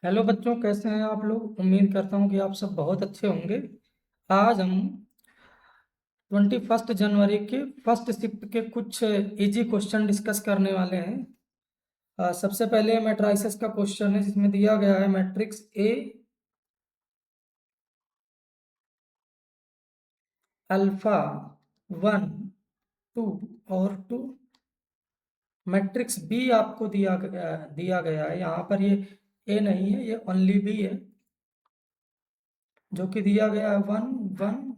Hello बच्चों, कैसे हैं आप लोग। उम्मीद करता हूँ कि आप सब बहुत अच्छे होंगे। आज हम 21 जनवरी के फर्स्ट शिफ्ट के कुछ इजी क्वेश्चन डिस्कस करने वाले हैं। सबसे पहले मैट्राइसेस का क्वेश्चन है, जिसमें दिया गया है मैट्रिक्स ए अल्फा 1 2 और 2। मैट्रिक्स बी आपको दिया गया है। यहाँ पर ये ए नहीं है, ये ओनली बी है, जो कि दिया गया है 1 1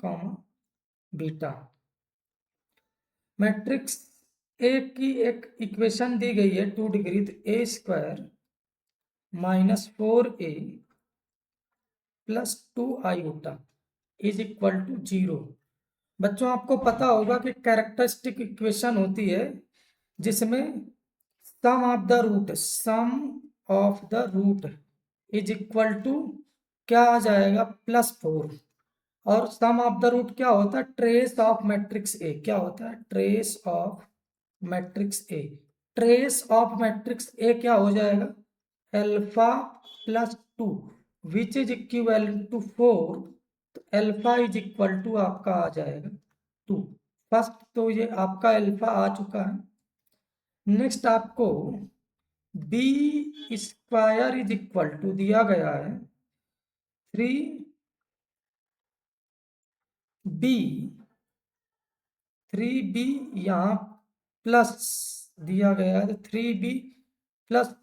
1 बीटा। मैट्रिक्स ए की एक इक्वेशन दी गई है 2 डिग्री, तो ए square -4a + 2i is equal to 0। बच्चों, आपको पता होगा कि कैरेक्टरिस्टिक इक्वेशन होती है जिसमें sum of the root is equal to क्या आ जाएगा, +4। और सम ऑफ द रूट क्या होता है, ट्रेस ऑफ मैट्रिक्स ए। क्या होता है, trace of matrix A. Trace of matrix A क्या हो जाएगा, alpha +2 which is equivalent to 4। तो अल्फा इज इक्वल टू आपका आ जाएगा 2। फर्स्ट तो ये आपका अल्फा आ चुका है। नेक्स्ट आपको B square is equal to दिया गया है 3b 3b, यहाँ प्लस दिया गया है, तो 3b प्लस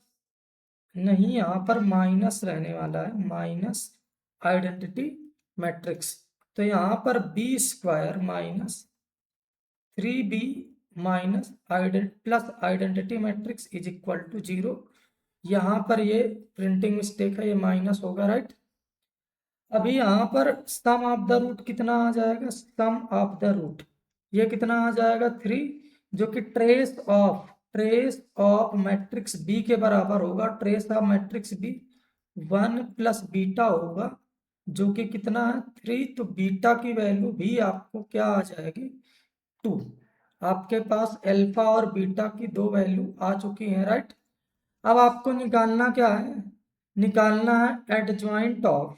नहीं, यहाँ पर माइनस रहने वाला है, माइनस आइडेंटिटी मैट्रिक्स। तो यहाँ पर B square -3b minus plus identity matrix is equal to 0। यहाँ पर ये प्रिंटिंग मिस्टेक है, ये माइनस होगा, राइट। अभी यहाँ पर सम ऑफ द रूट कितना आ जाएगा, सम ऑफ द रूट ये कितना आ जाएगा 3, जो कि ट्रेस ऑफ मैट्रिक्स बी के बराबर होगा। Trace of matrix B 1 + beta होगा, जो कि कितना है 3। तो बीटा की वैल्यू भी आपको क्या आ जाएगी, 2। आपके पास अल्फा और बीटा की दो वैल्यू आ चुकी हैं, राइट। अब आपको निकालना क्या है, निकालना है एडजॉइंट ऑफ,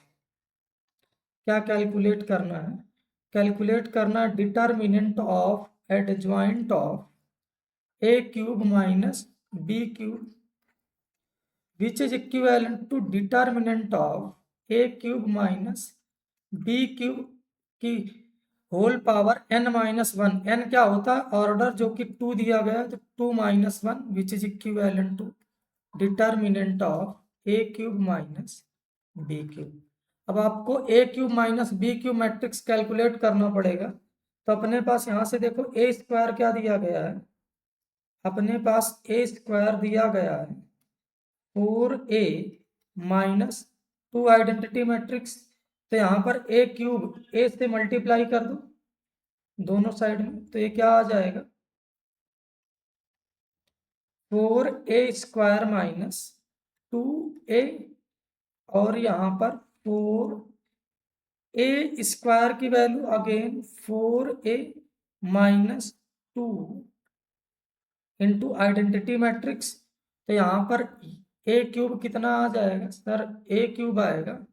क्या कैलकुलेट करना है, कैलकुलेट करना है determinant of adjoint of a³ - b³ which is equivalent to determinant of a³ - b³ की होल पावर n-1। n क्या होता है, ऑर्डर, जो कि 2 दिया गया है, तो 2 - 1 which is equivalent to determinant of a³ - b³। अब आपको a³ - b³ मैट्रिक्स कैलकुलेट करना पड़ेगा। तो अपने पास यहाँ से देखो ए स्क्वायर क्या दिया गया है, अपने पास ए स्क्वायर दिया गया है 4a - 2 आइडेंटिटी मैट्रिक्स। तो यहाँ पर a³ ए से मल्टीप्लाई कर दो दोनों साइड में, तो ये क्या आ जाएगा, 4a² - 2a, और यहाँ पर 4a² की value again 4a - 2 into identity matrix. तो यहाँ पर a³ कितना आ जाएगा सर, a³ आएगा।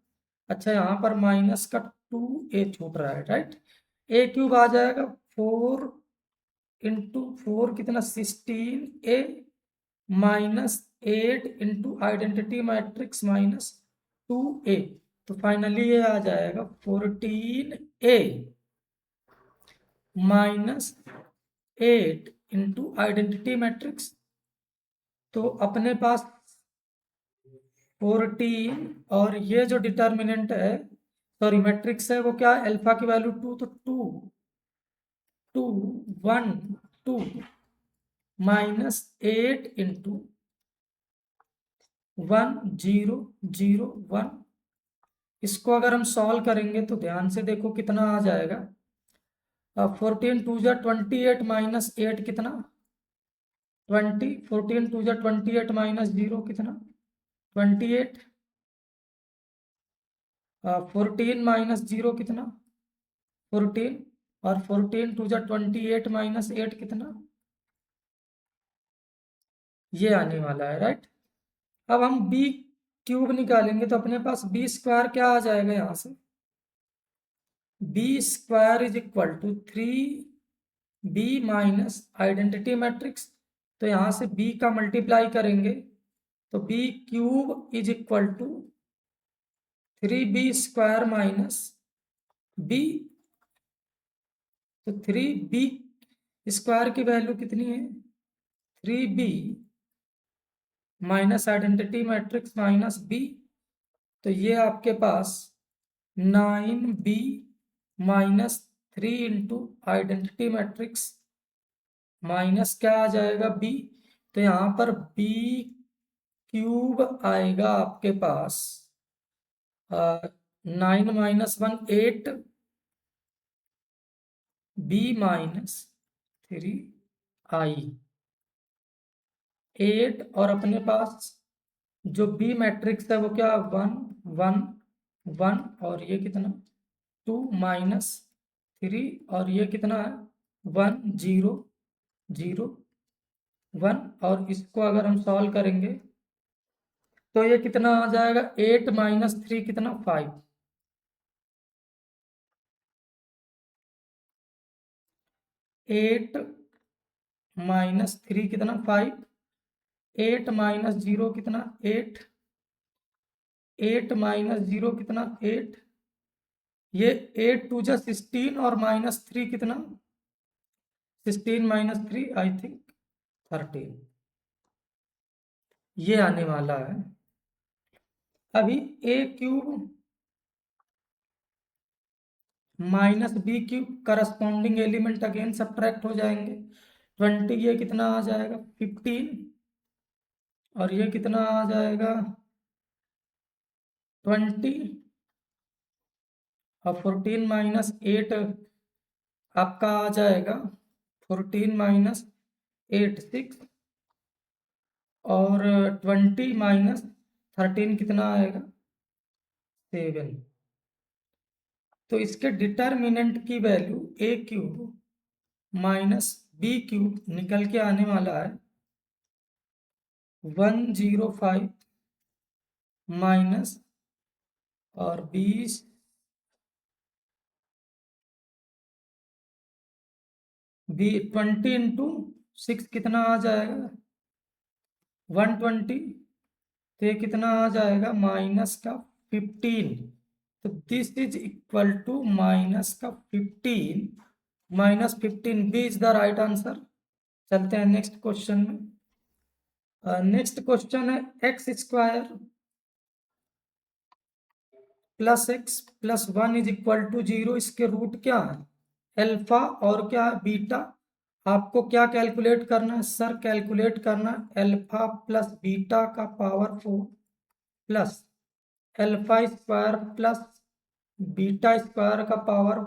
अच्छा, यहाँ पर माइनस का 2a छूट रहा है, राइट। a³ आ जाएगा 4 इंटू 4 कितना 16a -8 into identity matrix -2a। तो फाइनली ये आ जाएगा 14a -8 इंटू आइडेंटिटी मैट्रिक्स। तो अपने पास 14, और ये जो डिटर्मिनेंट है, सॉरी मैट्रिक्स है, वो क्या है, अल्फा की वैल्यू 2, तो 2 2 1 2 -8 इंटू 1 0 0 1। इसको अगर हम सॉल्व करेंगे तो ध्यान से देखो कितना आ जाएगा, 14 2 जा 28 -8 कितना 20, 14 2 जा 28 -0 कितना 28, 14 -0 कितना 14, और 14 2 जा 28 -8 कितना, ये आने वाला है, राइट। अब हम बी क्यूब निकालेंगे तो अपने पास बी स्क्वायर क्या आ जाएगा यहाँ से, B square is equal to 3b minus identity matrix, तो यहाँ से b का मल्टीप्लाई करेंगे तो b cube is equal to 3b square minus b, तो 3b स्क्वायर की वैल्यू कितनी है 3b minus identity matrix minus b, तो ये आपके पास 9b माइनस 3 इंटू आइडेंटिटी मैट्रिक्स माइनस क्या आ जाएगा b, तो यहाँ पर b क्यूब आएगा आपके पास 9 माइनस 1 8 b माइनस 3i 8, और अपने पास जो बी मैट्रिक्स है वो क्या 1 1 1, और ये कितना 2 माइनस 3, और ये कितना है 1 0 0 1, और इसको अगर हम सॉल्व करेंगे तो ये कितना आ जाएगा 8 माइनस 3 कितना 5, 8 माइनस 3 कितना 5, 8 माइनस 0 कितना 8, 8 माइनस 0 कितना 8, ये 8 टू जा 16, और माइनस 3 कितना 16 माइनस 3 आई थिंक 13, ये आने वाला है। अभी a cube minus B cube corresponding element again subtract हो जाएंगे, 20 ये कितना आ जाएगा 15, और ये कितना आ जाएगा 20, और 14 माइनस 8 आपका आ जाएगा 14 माइनस 8 6, और 20 माइनस 13 कितना आएगा 7, तो इसके डिटर्मिनेंट की value a cube minus B cube निकल के आने वाला है 105 माइनस और 20 20 इंटू 6 कितना आ जाएगा 120, तो ये कितना आ जाएगा माइनस का 15, तो this is equal to minus का 15 minus 15, B is the right answer. चलते हैं नेक्स्ट क्वेश्चन में। नेक्स्ट क्वेश्चन है X square plus x plus 1 is equal to 0, इसके रूट क्या है अल्फा और क्या है बीटा, आपको क्या कैलकुलेट करना है सर, कैलकुलेट करना अल्फा प्लस बीटा का power 4 plus alpha square plus beta square का power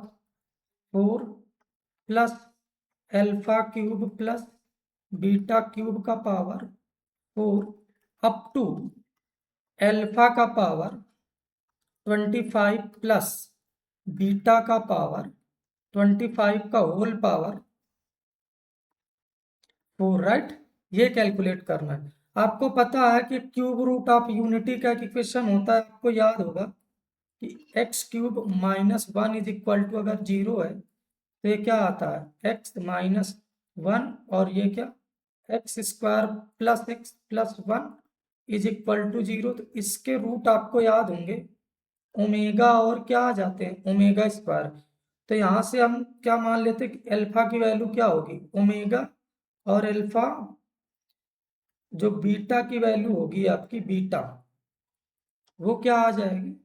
4 plus alpha cube plus beta cube का पावर 4 अप टू अल्फा का पावर 25 प्लस बीटा का पावर 25 का होल पावर 4, राइट, ये कैलकुलेट करना है। आपको पता है कि क्यूब रूट ऑफ यूनिटी का एक इक्वेशन होता है, आपको याद होगा कि x cube minus 1 is equal to अगर 0 है तो ये क्या आता है एक्स माइनस 1, और ये क्या x square plus x plus 1 is equal to 0, तो इसके रूट आपको याद होंगे ओमेगा और क्या आ जाते हैं ओमेगा स्क्वायर, तो यहाँ से हम क्या मान लेते हैं कि अल्फा की वैल्यू क्या होगी ओमेगा, और अल्फा जो बीटा की वैल्यू होगी आपकी बीटा वो क्या आ जाएगी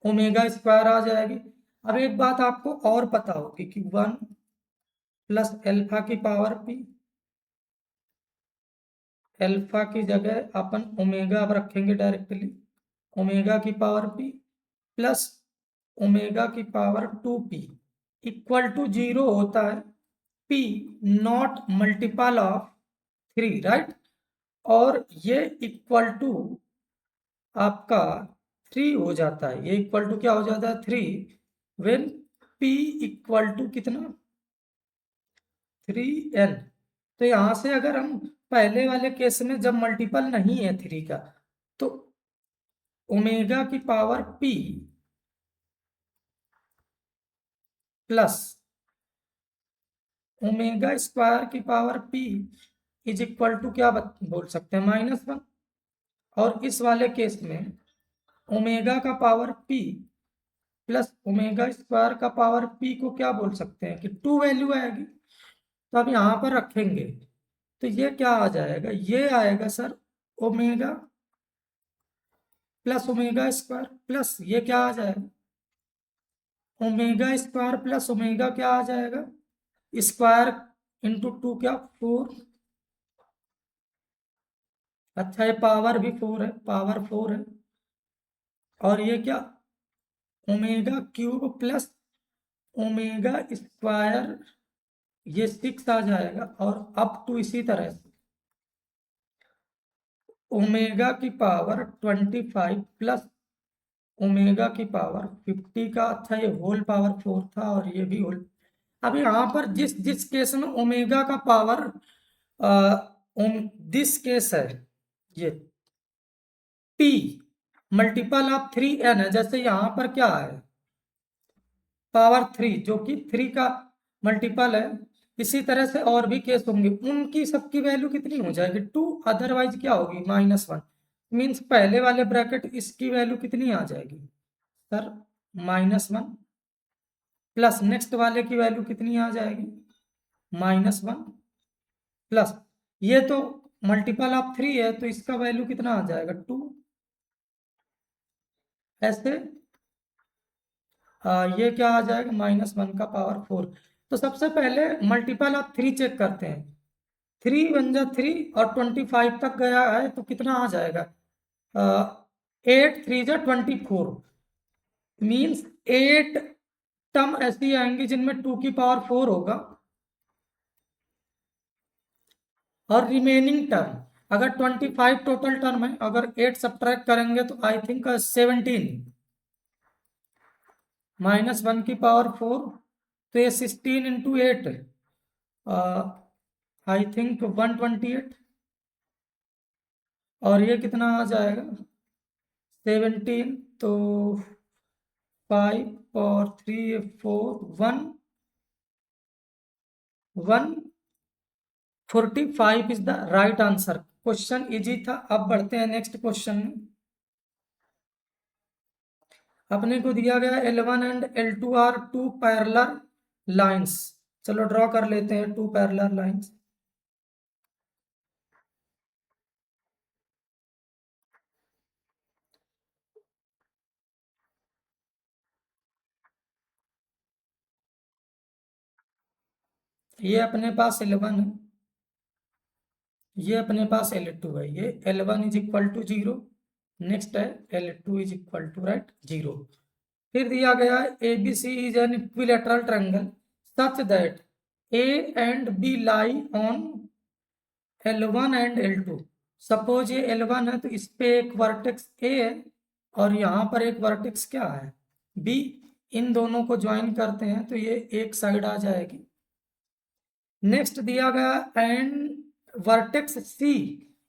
ओमेगा स्क्वायर आ जाएगी। अब एक बात आपको और पता होगी कि 1 प्लस अल्फा की पावर p, अल्फा की जगह अपन ओमेगा अब रखेंगे डायरेक्टली, ओमेगा की पावर p प्लस ओमेगा की पावर 2p इक्वल टू 0 होता है p not multiple of 3, right, और ये इक्वल टू आपका 3 हो जाता है, ये इक्वल टू क्या हो जाता है 3 व्हेन p इक्वल टू कितना 3n, तो यहां से अगर हम पहले वाले केस में जब मल्टीपल नहीं है 3 का तो ओमेगा की power p plus omega square की power p is equal to क्या बोल सकते हैं, -1। और इस वाले केस में ओमेगा का power p plus omega square का पावर p को क्या बोल सकते हैं कि 2 वैल्यू आएगी। तो अब यहाँ पर रखेंगे तो ये क्या आ जाएगा, ये आएगा sir omega plus omega square plus ये क्या आ जाएगा, ओमेगा स्क्वायर प्लस ओमेगा क्या आ जाएगा, स्क्वायर इंटू 2 क्या 4। अच्छा, ये पावर भी 4 है, पावर 4 है। और ये क्या omega cube plus omega square ये 6 आ जाएगा। और अप टू इसी तरह से ओमेगा की पावर 25 प्लस ओमेगा की पावर 50 का। अच्छा, ये होल पावर 4 था और ये भी होल। अब यहाँ पर जिस जिस केस में ओमेगा का पावर दिस केस है, ये p मल्टीपल ऑफ 3n है। जैसे यहाँ पर क्या है पावर 3 जो कि 3 का मल्टीपल है। इसी तरह से और भी केस होंगे, उनकी सबकी वैल्यू कितनी हो जाएगी 2, अदरवाइज क्या होगी -1। मीन्स पहले वाले ब्रैकेट इसकी वैल्यू कितनी आ जाएगी सर -1 प्लस नेक्स्ट वाले की वैल्यू कितनी आ जाएगी -1 प्लस ये तो मल्टीपल ऑफ 3 है तो इसका वैल्यू कितना आ जाएगा 2। ऐसे ये क्या आ जाएगा -1 का पावर 4। तो सबसे पहले मल्टीपल ऑफ 3 चेक करते हैं। 3 वन जा 3 और 25 तक गया है तो कितना आ जाएगा 8 3 जा 24। मीन्स 8 टर्म ऐसी आएंगी जिनमें 2 की पावर 4 होगा और रिमेनिंग टर्म अगर 25 टोटल टर्म है, अगर 8 सब्ट्रैक्ट करेंगे तो आई थिंक 17 -1 की पावर 4 तो ये 16 इंटू 8 आई थिंक 128। और ये कितना आ जाएगा 17 तो 5 और 3 4 1 145 is the right answer. Question easy था। अब बढ़ते हैं नेक्स्ट क्वेश्चन में। अपने को दिया गया L1 and L2 are 2 parallel lines. चलो ड्रॉ कर लेते हैं 2 पैरेलल लाइंस। ये अपने पास L1 है, ये अपने पास L2 है। ये L1 is equal to 0, next है L2 is equal to right 0। फिर दिया गया A B C is an equilateral triangle such that A and B lie on L1 and L2। Suppose ये L1 है तो इस पे एक वर्टेक्स ए है और यहाँ पर एक वर्टेक्स क्या है बी। इन दोनों को ज्वाइन करते हैं तो ये एक साइड आ जाएगी। नेक्स्ट दिया गया and vertex C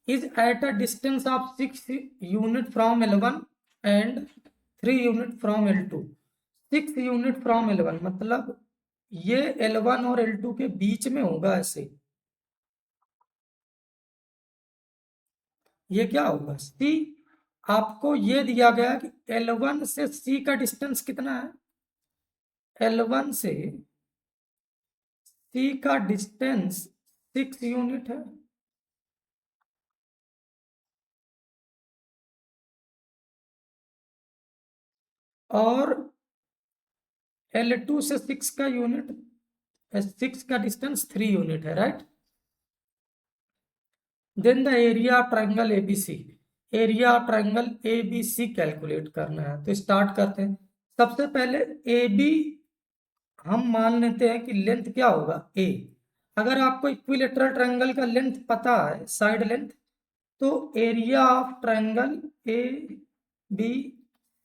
is at a distance of 6 unit from L1 and 3 unit from L2। 6 unit from L1 मतलब ये L1 और L2 के बीच में होगा। ऐसे ये क्या होगा सी। आपको ये दिया गया कि L1 से सी का डिस्टेंस कितना है, L1 से सी का डिस्टेंस 6 यूनिट है। और L2 से 6 का यूनिट 6 का डिस्टेंस 3 यूनिट है right. Then the area of triangle ABC, area of triangle ABC calculate करना है। तो स्टार्ट करते हैं। सबसे पहले ए बी हम मान लेते हैं कि लेंथ क्या होगा ए। अगर आपको इक्विलेटरल ट्रायंगल का लेंथ पता है साइड लेंथ तो area of triangle A B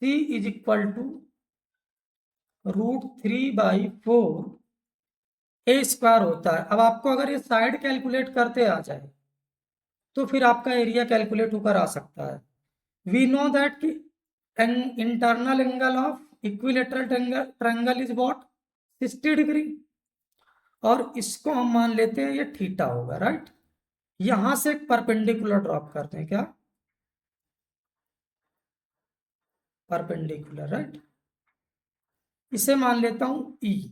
C is equal to √3/4 A square होता है। अब आपको अगर ये साइड कैलकुलेट करते आ जाए तो फिर आपका एरिया कैलकुलेट होकर आ सकता है। वी नो दैट कि internal angle of equilateral triangle is what 60 degree, और इसको हम मान लेते हैं ये थीटा होगा, राइट। यहां से एक परपेंडिकुलर ड्रॉप करते हैं, क्या परपेंडिकुलर, राइट। इसे मान लेता हूं ई।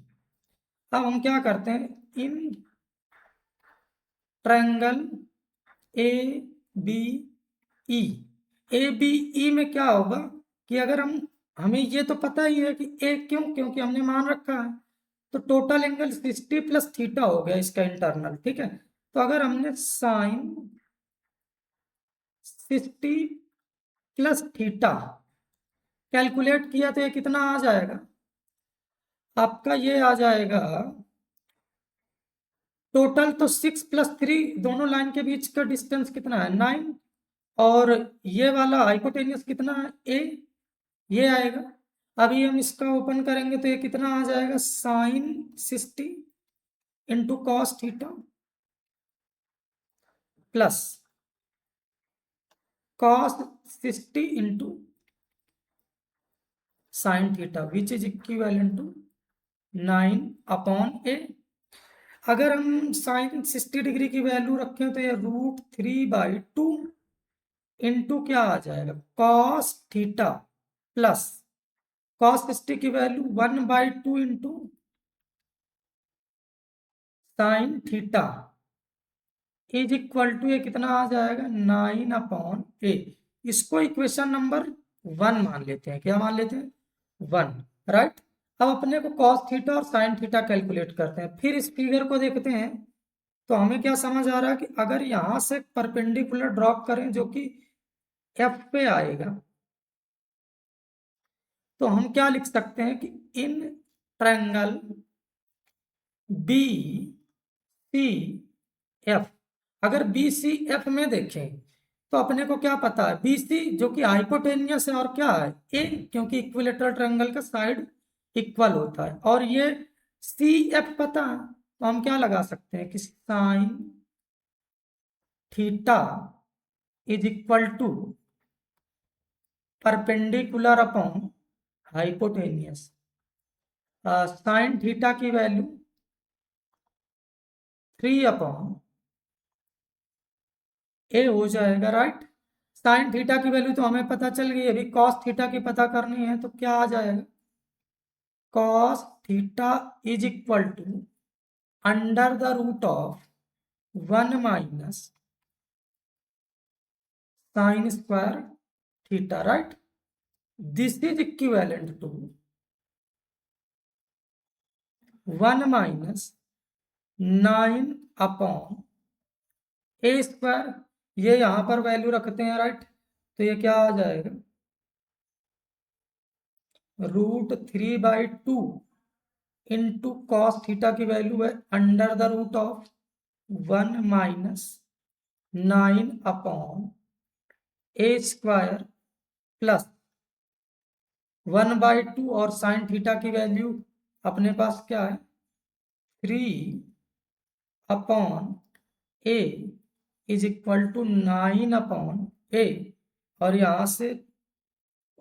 अब हम क्या करते हैं, in triangle A B E, A B E में क्या होगा कि अगर हमें ये तो पता ही है कि ए, क्योंकि हमने मान रखा है, तो टोटल एंगल 60 प्लस थीटा हो गया इसका इंटरनल, ठीक है। तो अगर हमने साइन 60 प्लस थीटा कैलकुलेट किया तो ये कितना आ जाएगा आपका, ये आ जाएगा टोटल तो 6 + 3, दोनों लाइन के बीच का डिस्टेंस कितना है 9, और ये वाला हाइपोटेन्यूस कितना है ए, ये आएगा। अभी हम इसका ओपन करेंगे तो ये कितना आ जाएगा sine 60 into cos theta plus cos 60 into sine theta which is equivalent to 9/a। अगर हम साइन 60 डिग्री की वैल्यू रखें तो ये √3/2 इंटू क्या आ जाएगा कॉस थीटा प्लस कॉस 60 की value 1/2 into sine theta is equal to, ये कितना आ जाएगा 9/a। इसको इक्वेशन नंबर 1 मान लेते हैं, क्या मान लेते हैं 1, राइट। अब अपने को कॉस थीटा और साइन थीटा कैलकुलेट करते हैं, फिर इस फिगर को देखते हैं। तो हमें क्या समझ आ रहा है कि अगर यहां से परपेंडिकुलर ड्रॉप करें जो कि एफ पे आएगा, तो हम क्या लिख सकते हैं कि in triangle B C F, अगर बी सी एफ में देखें तो अपने को क्या पता है बी सी जो कि हाइपोटेनियस है, और क्या है ए, क्योंकि इक्विलेटरल ट्रायंगल का साइड इक्वल होता है, और ये सी एफ पता है, तो हम क्या लगा सकते हैं कि sine theta is equal to perpendicular upon hypotenuse, sine theta की वैल्यू 3/a हो जाएगा, राइट। साइन थीटा की वैल्यू तो हमें पता चल गई, अभी कॉस थीटा की पता करनी है, तो क्या आ जाएगा cos theta is equal to under the root of 1 minus sine square theta, right. This is equivalent to 1 minus 9/a², ये यहां पर वैल्यू रखते हैं, राइट। तो ये क्या आ जाएगा √3/2 इंटू कॉस थीटा की वैल्यू है under the root of 1 minus 9/a² plus 1/2, और साइन थीटा की वैल्यू अपने पास क्या है 3/a is equal to 9/a, और यहां से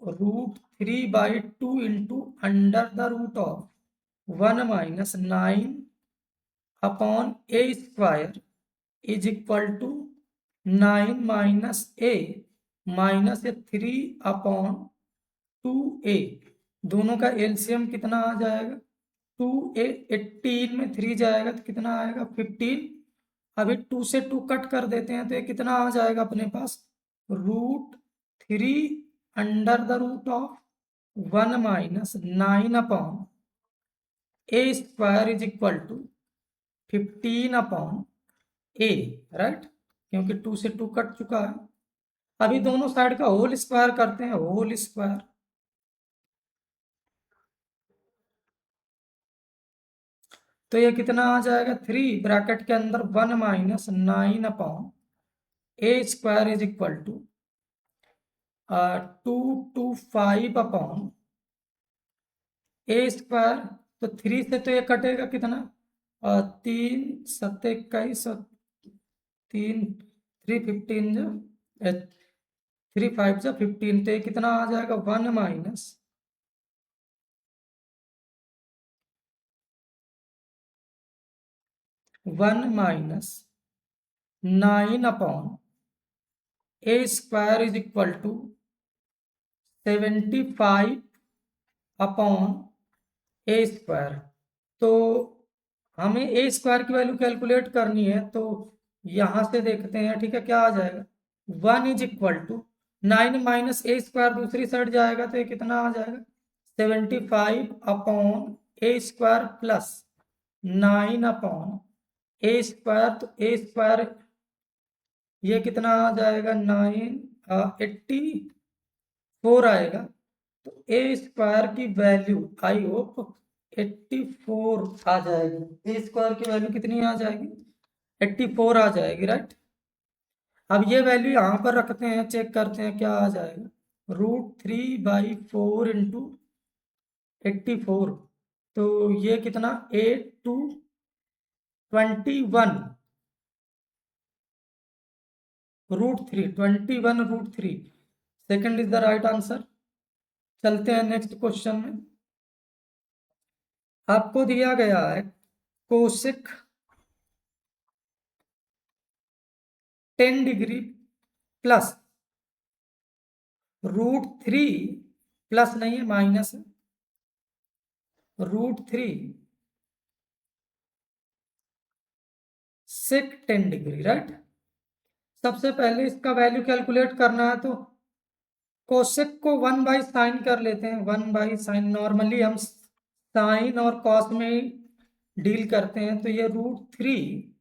√3/2 into under the root of 1 minus 9/a² is equal to 9 minus a minus 3/2a, दोनों का एलसीएम कितना आ जाएगा 2a, 18 में 3 जाएगा तो कितना आएगा 15। अभी 2 से 2 कट कर देते हैं तो ये कितना आ जाएगा अपने पास √3 under the root of 1 minus 9/a² is equal to 15/a, right, क्योंकि 2 से 2 कट चुका है। अभी दोनों साइड का होल स्क्वायर करते हैं, होल स्क्वायर, तो ये कितना आ जाएगा 3 ब्रैकेट के अंदर 1 minus 9/a² is equal to 2/5/a²। तो 3 से तो ये कटेगा कितना 3 7 21 और 3 3 15 जो 3 5 जा 15, तो ये कितना आ जाएगा 1 minus 9 upon A square is equal to 75 upon A square. तो हमें ए स्क्वायर की वैल्यू कैलकुलेट करनी है, तो यहां से देखते हैं, ठीक है, क्या आ जाएगा 1 is equal to 9 minus A square दूसरी साइड जाएगा, तो ये कितना आ जाएगा 75 upon A square plus 9 upon A square. तो ए स्क्वायर ये कितना आ जाएगा 84 आएगा। तो ए स्क्वायर की वैल्यू आई होप 84 आ जाएगी। ए स्क्वायर की वैल्यू कितनी आ जाएगी 84 आ जाएगी, राइट। अब ये वैल्यू यहाँ पर रखते हैं, चेक करते हैं क्या आ जाएगा √3/4 इंटू 84। तो ये कितना 8 to 21 √3 second is the right answer. चलते हैं नेक्स्ट क्वेश्चन में। आपको दिया गया है कोसेक 10 डिग्री प्लस √3 प्लस नहीं है माइनस है √3 सेक 10 डिग्री, राइट। सबसे पहले इसका वैल्यू कैलकुलेट करना है, तो कोसेक को 1/sin कर लेते हैं। 1/sin नॉर्मली हम साइन और कॉस में डील करते हैं, तो ये √3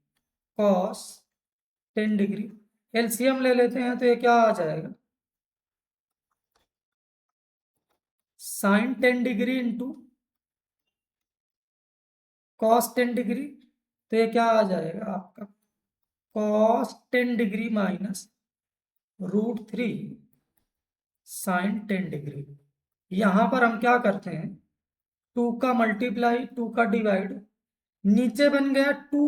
cos 10 डिग्री। एलसीएम ले लेते हैं, तो ये क्या आ जाएगा sin 10 degree into cos 10 degree. तो ये क्या आ जाएगा आपका cos 10 degree minus √3 sin 10 degree. यहां पर हम क्या करते हैं 2 का मल्टीप्लाई 2 का डिवाइड, नीचे बन गया 2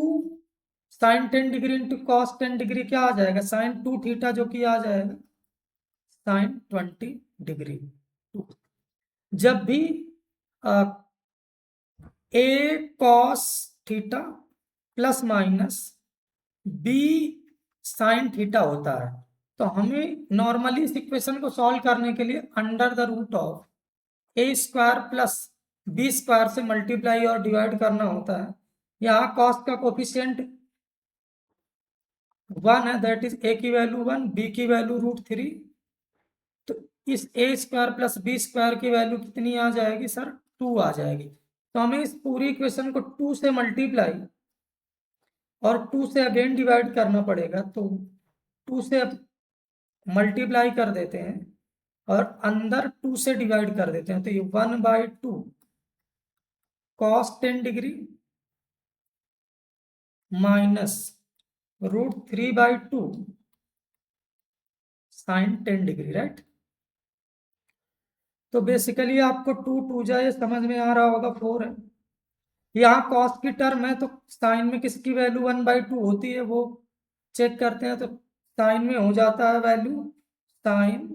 sin 10 degree into cos 10 degree, क्या आ जाएगा sin 2 थीटा, जो कि आ जाएगा sin 20 डिग्री। जब भी A cos theta plus minus B sine theta होता है, तो हमें नॉर्मली इस इक्वेशन को सॉल्व करने के लिए under the root of A square plus B square से मल्टीप्लाई और डिवाइड करना होता है। यहाँ cos का कोफिशिएंट 1 है, दैट इज ए की वैल्यू 1, बी की वैल्यू √3। तो इस ए स्क्वायर प्लस बी स्क्वायर की वैल्यू कितनी आ जाएगी सर 2 आ जाएगी। तो हमें इस पूरी इक्वेशन को 2 से मल्टीप्लाई और 2 से अगेन डिवाइड करना पड़ेगा, तो 2 से मल्टीप्लाई कर देते हैं और अंदर 2 से डिवाइड कर देते हैं, तो ये 1/2 cos 10 degree minus √3/2 sin 10 degree, right. तो बेसिकली आपको 2 2 जाए समझ में आ रहा होगा 4 है। यहाँ cos की टर्म है, तो साइन में किसकी वैल्यू 1/2 होती है वो चेक करते हैं। तो साइन में हो जाता है वैल्यू साइन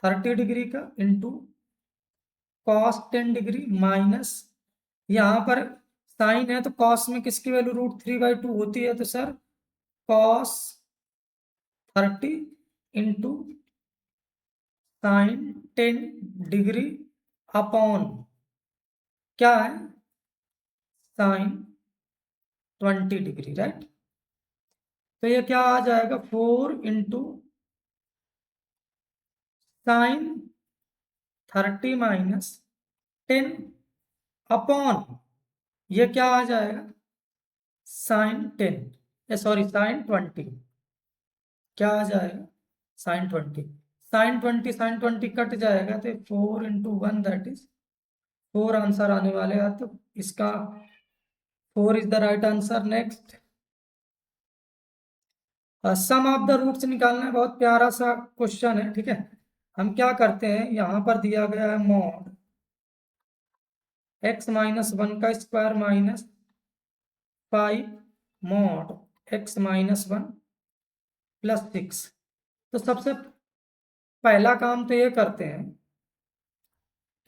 30 डिग्री का इंटू cos 10 डिग्री माइनस, यहाँ पर साइन है तो cos में किसकी वैल्यू √3/2 होती है, तो sir cos 30 into sine 10 degree upon क्या है साइन 20 डिग्री, राइट। तो ये क्या आ जाएगा 4 इंटू साइन 30 माइनस 10 अपॉन ये क्या आ जाएगा साइन 10, सॉरी साइन 20, क्या आ जाएगा साइन 20। साइन 20 कट जाएगा, तो 4 इंटू 1 दैट इज 4 आंसर आने वाले हैं। तो इसका 4 is the right answer. Next sum of the roots निकालना है, बहुत प्यारा सा क्वेश्चन है, ठीक है। हम क्या करते हैं, यहां पर दिया गया है मॉड x माइनस 1 का square minus 5 mod x minus 1 plus 6। तो सबसे पहला काम तो ये करते हैं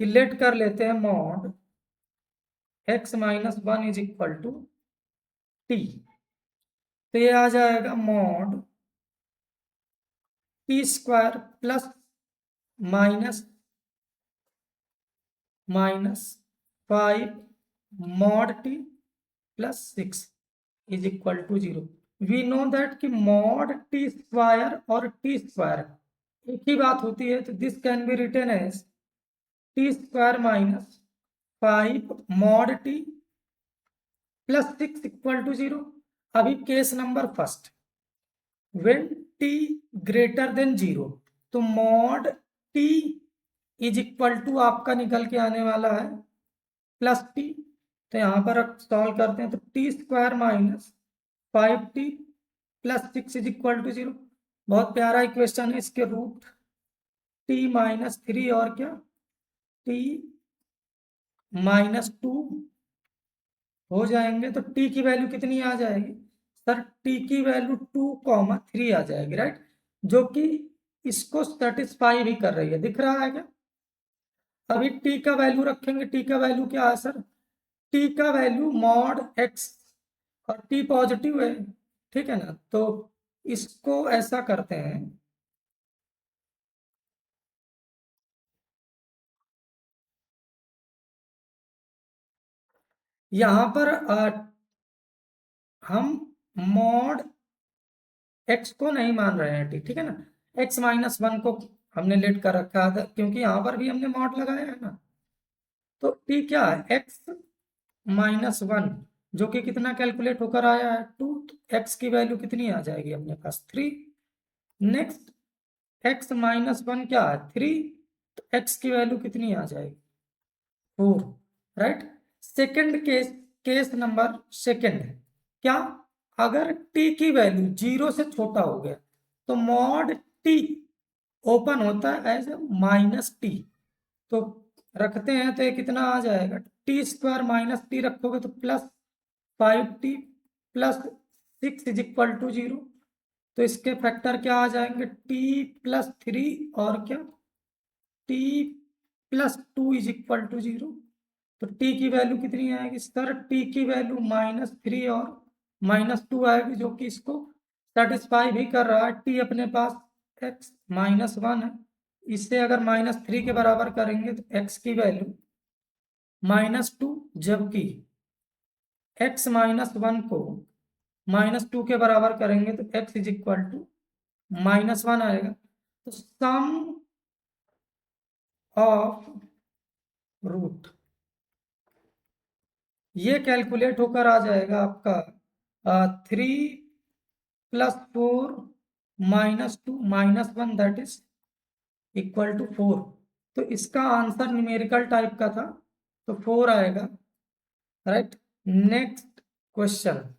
कि लेट कर लेते हैं mod x minus one is equal to T. तो ये आ जाएगा mod T square plus minus minus 5 mod T plus 6 is equal to 0। We know that कि मॉड टी स्क्वायर और टी स्क्वायर एक ही बात होती है, तो this can be written as T square minus 5 mod T plus 6 equal to 0। अभी case number first, when t greater than 0, तो mod t is equal to आपका निकल के आने वाला है प्लस टी। तो यहाँ पर सॉल्व करते हैं तो T square minus 5t plus 6 is equal to 0। बहुत प्यारा इक्वेशन है। इसके रूट टी माइनस 3 और क्या टी माइनस 2 हो जाएंगे, तो टी की वैल्यू कितनी आ जाएगी सर? टी की वैल्यू 2, 3 आ जाएगी, राइट, जो कि इसको सेटिस्फाई भी कर रही है। दिख रहा है क्या? अभी टी का वैल्यू रखेंगे। टी का वैल्यू क्या है सर? टी का वैल्यू मॉड एक्स, और टी पॉजिटिव है, ठीक है ना। तो इसको ऐसा करते हैं, यहां पर हम मॉड एक्स को नहीं मान रहे हैं, ठीक है ना। एक्स माइनस वन को हमने लेट कर रखा था, क्योंकि यहां पर भी हमने मॉड लगाया है ना। तो टी क्या है? एक्स माइनस वन, जो कि कितना कैलकुलेट होकर आया है 2। एक्स की वैल्यू कितनी आ जाएगी अपने पास? 3। नेक्स्ट एक्स माइनस वन क्या है? 3। तो एक्स की वैल्यू कितनी आ जाएगी? 4, right. Second case, case number second है क्या? अगर t की वैल्यू 0 से छोटा हो गया, तो मॉड t ओपन होता है एज माइनस टी। तो रखते हैं तो ये कितना आ जाएगा? टी स्क्वायर माइनस टी रखोगे तो plus 5t plus 6 is equal to 0। तो इसके फैक्टर क्या आ जाएंगे? टी प्लस 3 और क्या T plus 2 is equal to 0। तो टी की वैल्यू कितनी आएगी सर? टी की वैल्यू -3 और -2 आएगी, जो कि इसको सेटिस्फाई भी कर रहा है। टी अपने पास x -1 है, इससे अगर -3 के बराबर करेंगे तो x की वैल्यू -2, जबकि x -1 को -2 के बराबर करेंगे तो x इज इक्वल टू -1 आएगा। तो सम ऑफ रूट ये कैलकुलेट होकर आ जाएगा आपका 3 plus 4 -2 -1 that is equal to 4। तो इसका आंसर न्यूमेरिकल टाइप का था, तो 4 आएगा, राइट। Next question.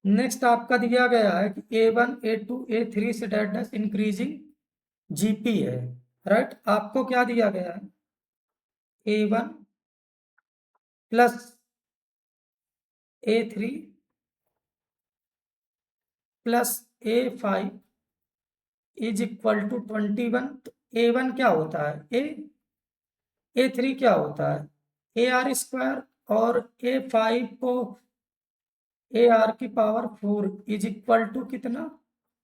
नेक्स्ट आपका दिया गया है कि A1 A2 A3 से डैट डैश इंक्रीजिंग जीपी है, राइट। आपको क्या दिया गया है? A1 plus A3 plus A5 is equal to 21। तो A1 क्या होता है? A3 क्या होता है? AR² और A5 को AR की पावर 4 इज इक्वल टू कितना?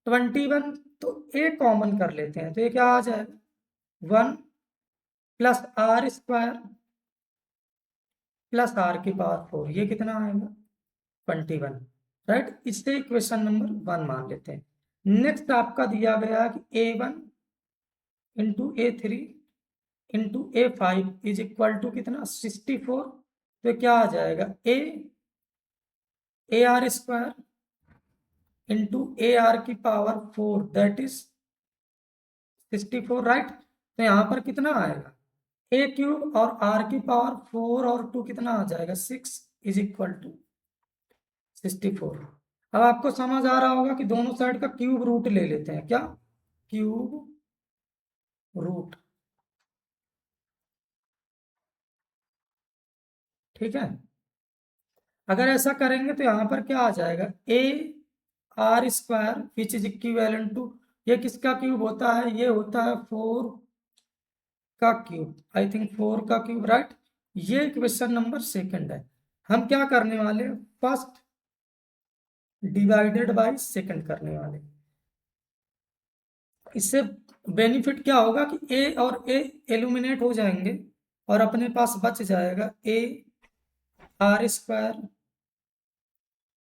21। तो A कॉमन कर लेते हैं, तो ये क्या आ जाएगा? 1 प्लस R² प्लस R की पावर 4, ये कितना आएगा? 21, राइट। इससे इक्वेशन नंबर 1 मान लेते हैं। नेक्स्ट आपका दिया गया कि A1 into A3 into A5 is equal to कितना? 64। तो क्या आ जाएगा? AR² इंटू AR की पावर 4 दैट इज 64, राइट। तो यहाँ पर कितना आएगा? A³ और R की पावर 4 और 2 कितना आ जाएगा? 6 इज इक्वल टू 64। अब आपको समझ आ रहा होगा कि दोनों साइड का क्यूब रूट ले लेते हैं। क्या? क्यूब रूट, ठीक है। अगर ऐसा करेंगे तो यहाँ पर क्या आ जाएगा? A R² which is equivalent to ये किसका क्यूब होता है? ये होता है 4 का क्यूब, आई थिंक 4 का क्यूब, राइट। ये क्वेश्चन नंबर सेकंड है। हम क्या करने वाले हैं? फर्स्ट डिवाइडेड बाय सेकंड करने वाले। इससे बेनिफिट क्या होगा कि ए और ए एलिमिनेट हो जाएंगे और अपने पास बच जाएगा a r square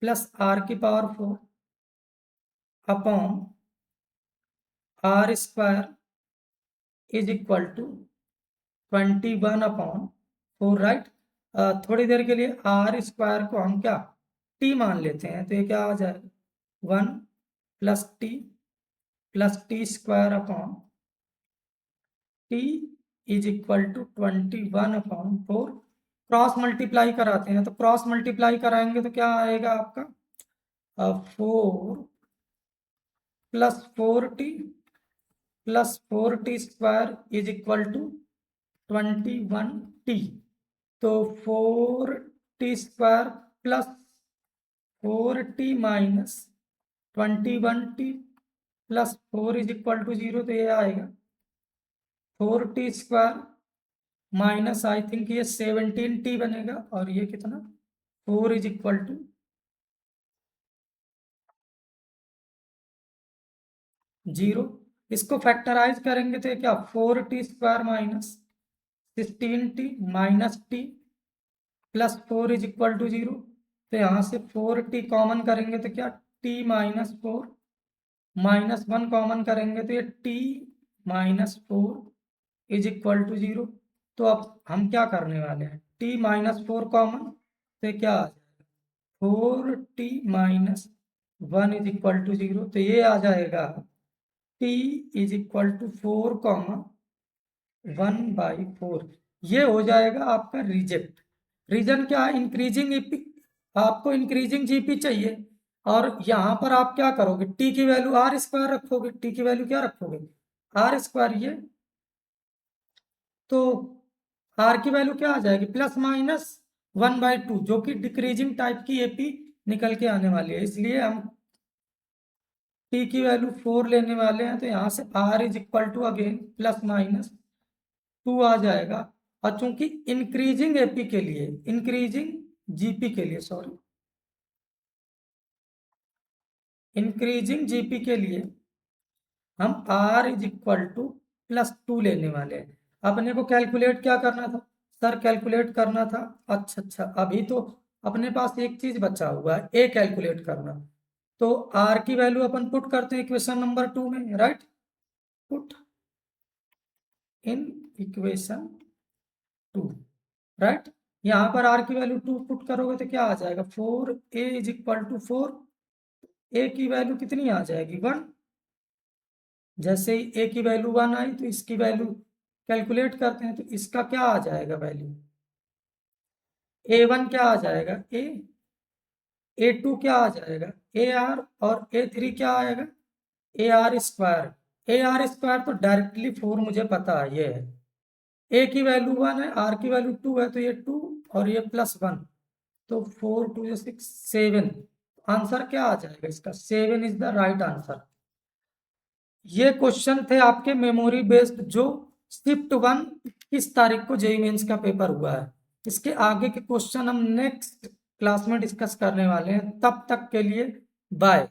plus r की power 4 upon r square is equal to 21 upon 4, right. थोड़ी देर के लिए आर स्क्वायर को हम क्या टी मान लेते हैं, तो ये क्या आ जाएगा 1 plus T square upon T is equal to 21 upon 4। Cross multiply कराते हैं, तो क्रॉस मल्टीप्लाई कराएंगे तो क्या आएगा आपका 4 plus 4t square is equal to 21t। तो 4t square plus 4t minus 21t plus 4 is equal to 0, तो ये आएगा 4t square minus I think ये 17t बनेगा, और ये कितना 4 इज इक्वल टू 0। इसको फैक्टराइज करेंगे तो ये क्या 4t square minus 16t minus T plus 4 is equal to 0। तो यहाँ से 4t कॉमन करेंगे तो क्या t माइनस 4 माइनस 1 कॉमन करेंगे तो ये t minus 4 is equal to 0। तो अब हम क्या करने वाले हैं? t माइनस 4 कॉमन, तो क्या आ जाएगा 4t minus 1 is equal to 0। तो ये आ जाएगा t is equal to 4 comma 1/4। ये हो जाएगा आपका रिजेक्ट। रीजन क्या है? Increasing EP. आपको इंक्रीजिंग जीपी चाहिए, और यहाँ पर आप क्या करोगे? टी की वैल्यू आर स्क्वायर रखोगे। टी की वैल्यू क्या रखोगे? R square. ये तो आर की वैल्यू क्या आ जाएगी? प्लस माइनस 1/2, जो कि डिक्रीजिंग टाइप की एपी निकल के आने वाली है। इसलिए हम टी की वैल्यू 4 लेने वाले हैं, तो यहाँ से R is equal to again plus minus 2 आ जाएगा। और चूंकि इंक्रीजिंग एपी के लिए, इंक्रीजिंग जीपी के लिए, सॉरी, इंक्रीजिंग जीपी के लिए हम r is equal two plus 2 लेने वाले हैं। अपने को कैलकुलेट क्या करना था सर? कैलकुलेट करना था, अच्छा, अभी तो अपने पास एक चीज बचा हुआ है, ए कैलकुलेट करना। तो r की वैल्यू अपन पुट करते हैं इक्वेशन नंबर 2 में, right. Put in equation 2, right. यहाँ पर r की वैल्यू 2 पुट करोगे तो क्या आ जाएगा 4a इज इक्वल टू 4। ए की वैल्यू कितनी आ जाएगी 1। जैसे ही ए की वैल्यू 1 आई तो इसकी वैल्यू कैलकुलेट करते हैं, तो इसका क्या आ जाएगा वैल्यू? a1 क्या आ जाएगा? a2 क्या आ जाएगा? ar, और a3 क्या आएगा? ar square. ar स्क्वायर तो डायरेक्टली 4 मुझे पता है, ये है। a की वैल्यू 1 है, r की वैल्यू 2 है, तो ये 2 और ये प्लस 1, तो 4 2 6 7। आंसर क्या आ जाएगा इसका? 7 इज द राइट आंसर। ये क्वेश्चन थे आपके मेमोरी बेस्ड, जो शिफ्ट 1 किस तारीख को जेईई मेंस का पेपर हुआ है। इसके आगे के क्वेश्चन हम नेक्स्ट क्लास में डिस्कस करने वाले हैं। तब तक के लिए बाय।